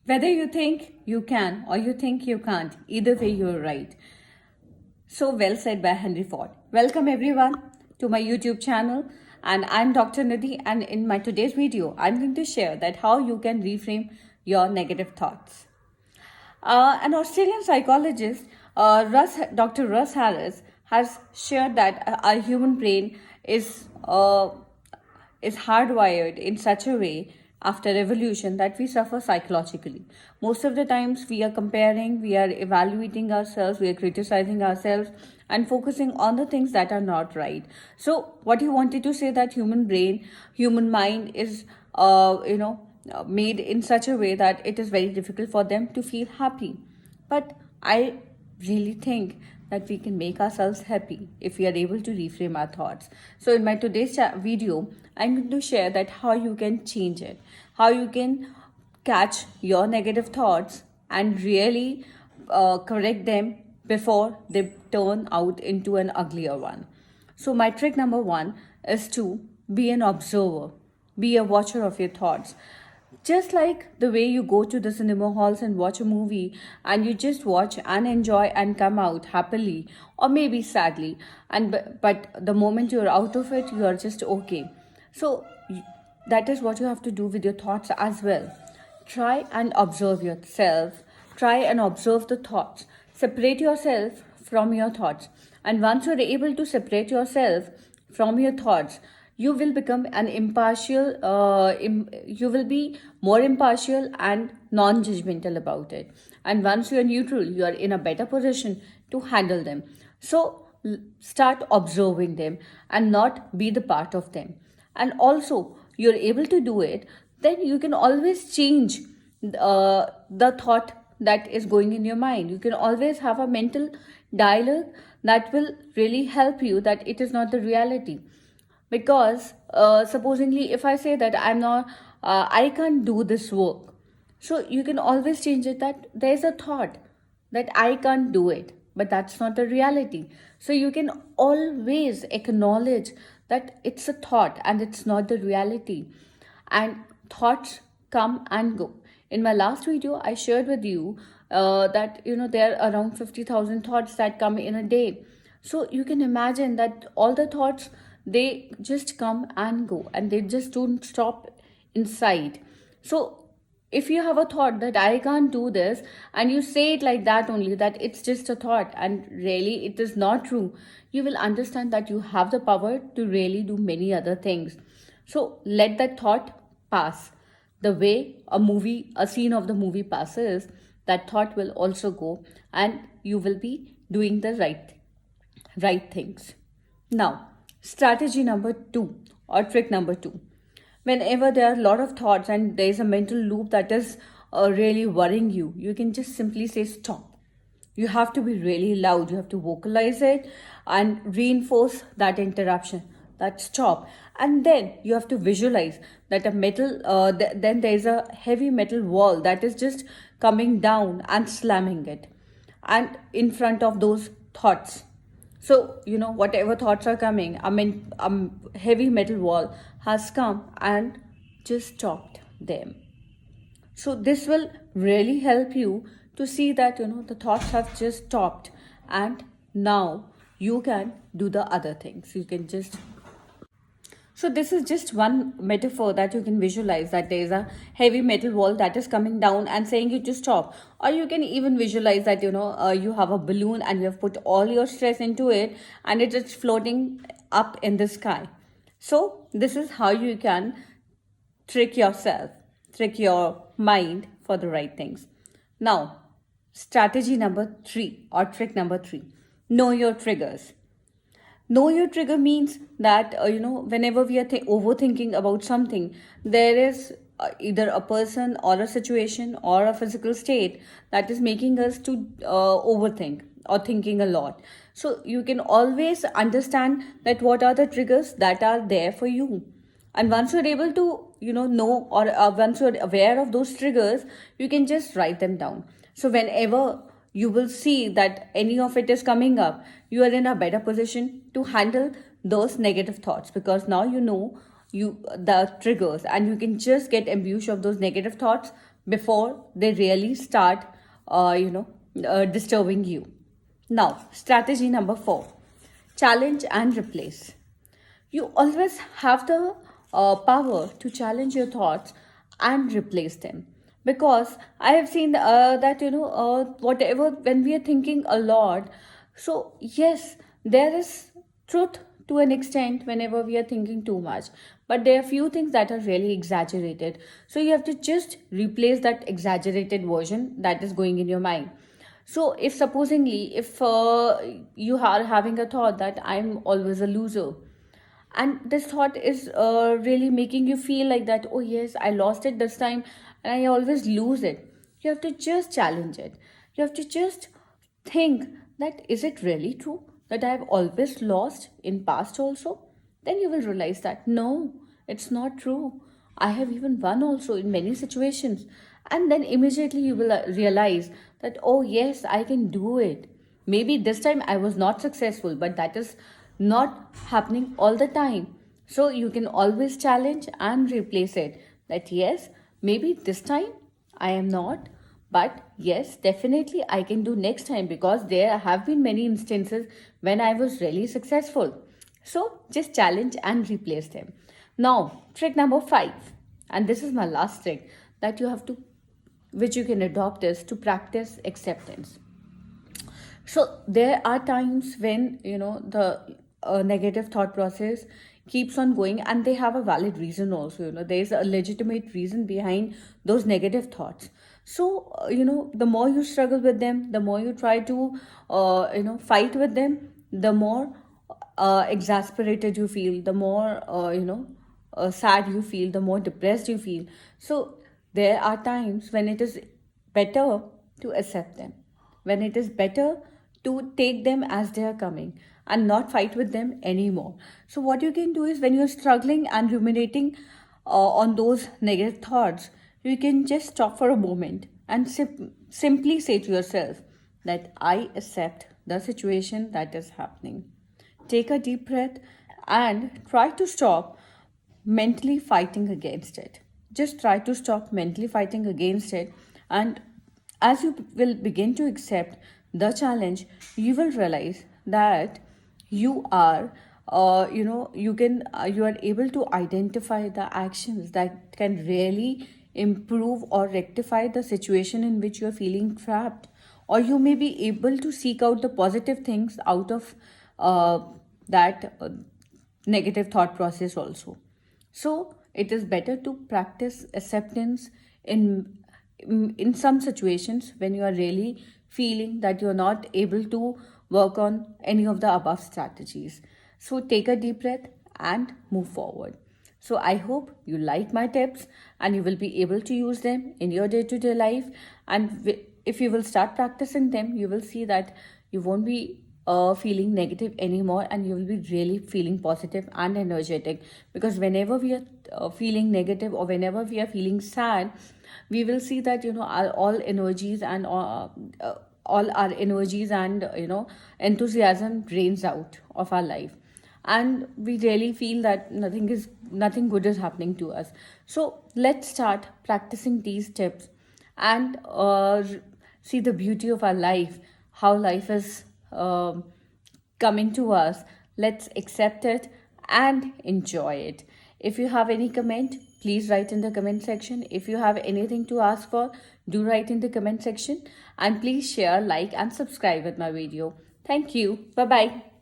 Whether you think you can or you think you can't, either way you're right. So well said by Henry Ford. Welcome everyone to my YouTube channel, and I'm Dr. Nidhi, and in my today's video I'm going to share that how you can reframe your negative thoughts. An Australian psychologist, Dr. Russ Harris, has shared that our human brain is hardwired in such a way after evolution that we suffer psychologically. Most of the times we are comparing, we are evaluating ourselves, we are criticizing ourselves and focusing on the things that are not right. So what he wanted to say that human mind is made in such a way that it is very difficult for them to feel happy. But I really think that we can make ourselves happy if we are able to reframe our thoughts. So in my today's video, I'm going to share that how you can change it, how you can catch your negative thoughts and really correct them before they turn out into an uglier one. So my trick number one is to be an observer, be a watcher of your thoughts. Just like the way you go to the cinema halls and watch a movie and you just watch and enjoy and come out happily or maybe sadly, and but the moment you're out of it you are just okay. So that is what you have to do with your thoughts as well. Try and observe yourself, try and observe the thoughts, separate yourself from your thoughts, and once you're able to separate yourself from your thoughts, you will become an impartial you will be more impartial and non-judgmental about it, and once you are neutral you are in a better position to handle them. So start observing them and not be the part of them, and also you're able to do it, then you can always change the thought that is going in your mind. You can always have a mental dialogue that will really help you that it is not the reality. Because supposingly if I say that I can't do this work, so you can always change it that there's a thought that I can't do it, but that's not the reality. So you can always acknowledge that it's a thought and it's not the reality. And thoughts come and go. In my last video, I shared with you that there are around 50,000 thoughts that come in a day. So you can imagine that all the thoughts, they just come and go and they just don't stop inside. So if you have a thought that I can't do this and you say it like that only, that it's just a thought and really it is not true, you will understand that you have the power to really do many other things. So let that thought pass. The way a scene of the movie passes, that thought will also go and you will be doing the right things. Now, strategy number two or trick number two. Whenever there are a lot of thoughts and there is a mental loop that is really worrying you, you can just simply say stop. You have to be really loud. You have to vocalize it and reinforce that interruption, that stop. And then you have to visualize that then there is a heavy metal wall that is just coming down and slamming it. And in front of those thoughts, so, whatever thoughts are coming, a heavy metal wall has come and just stopped them. So, this will really help you to see that, the thoughts have just stopped and now you can do the other things. So this is just one metaphor that you can visualize, that there is a heavy metal wall that is coming down and saying you to stop. Or you can even visualize that, you have a balloon and you have put all your stress into it and it is floating up in the sky. So this is how you can trick yourself, trick your mind for the right things. Now, strategy number three or trick number three, know your triggers. Know your trigger means that whenever we are overthinking about something, there is either a person or a situation or a physical state that is making us to overthink or thinking a lot. So you can always understand that what are the triggers that are there for you, and once you're able to know, or once you're aware of those triggers, you can just write them down. So whenever you will see that any of it is coming up, you are in a better position to handle those negative thoughts, because now you know the triggers and you can just get ambushed of those negative thoughts before they really start, disturbing you. Now, strategy number 4, challenge and replace. You always have the power to challenge your thoughts and replace them, because I have seen that whatever, when we are thinking a lot, so yes, there is truth to an extent whenever we are thinking too much, but there are few things that are really exaggerated, so you have to just replace that exaggerated version that is going in your mind. So if supposingly, if you are having a thought that I'm always a loser, and this thought is really making you feel like that, oh yes, I lost it this time and I always lose it, you have to just challenge it. You have to just think that, is it really true that I've always lost in past also? Then you will realize that no, it's not true. I have even won also in many situations. And then immediately you will realize that, oh yes, I can do it. Maybe this time I was not successful, but that is not happening all the time. So you can always challenge and replace it. That yes, maybe this time I am not, but yes, definitely I can do next time, because there have been many instances when I was really successful. So just challenge and replace them. Now, trick number 5, and this is my last trick that you have to, which you can adopt, is to practice acceptance. So there are times when the negative thought process keeps on going, and they have a valid reason also. There is a legitimate reason behind those negative thoughts. So the more you struggle with them, the more you try to fight with them, the more exasperated you feel, the more sad you feel, the more depressed you feel. So there are times when it is better to accept them, when it is better to take them as they are coming and not fight with them anymore. So what you can do is, when you're struggling and ruminating on those negative thoughts, you can just stop for a moment and simply say to yourself that I accept the situation that is happening. Take a deep breath and try to stop mentally fighting against it. Just try to stop mentally fighting against it. And as you will begin to accept the challenge, you will realize that you are you are able to identify the actions that can really improve or rectify the situation in which you are feeling trapped, or you may be able to seek out the positive things out of that negative thought process also. So it is better to practice acceptance in some situations when you are really feeling that you're not able to work on any of the above strategies. So take a deep breath and move forward. So I hope you like my tips and you will be able to use them in your day-to-day life. And if you will start practicing them, you will see that you won't be feeling negative anymore, and you will be really feeling positive and energetic. Because whenever we are feeling negative, or whenever we are feeling sad, we will see that our all energies and all our energies and enthusiasm drains out of our life, and we really feel that nothing good is happening to us. So let's start practicing these tips and see the beauty of our life, how life is coming to us. Let's accept it and enjoy it. If you have any comment, please write in the comment section. If you have anything to ask for, do write in the comment section, and please share, like and subscribe with my video. Thank you. Bye bye.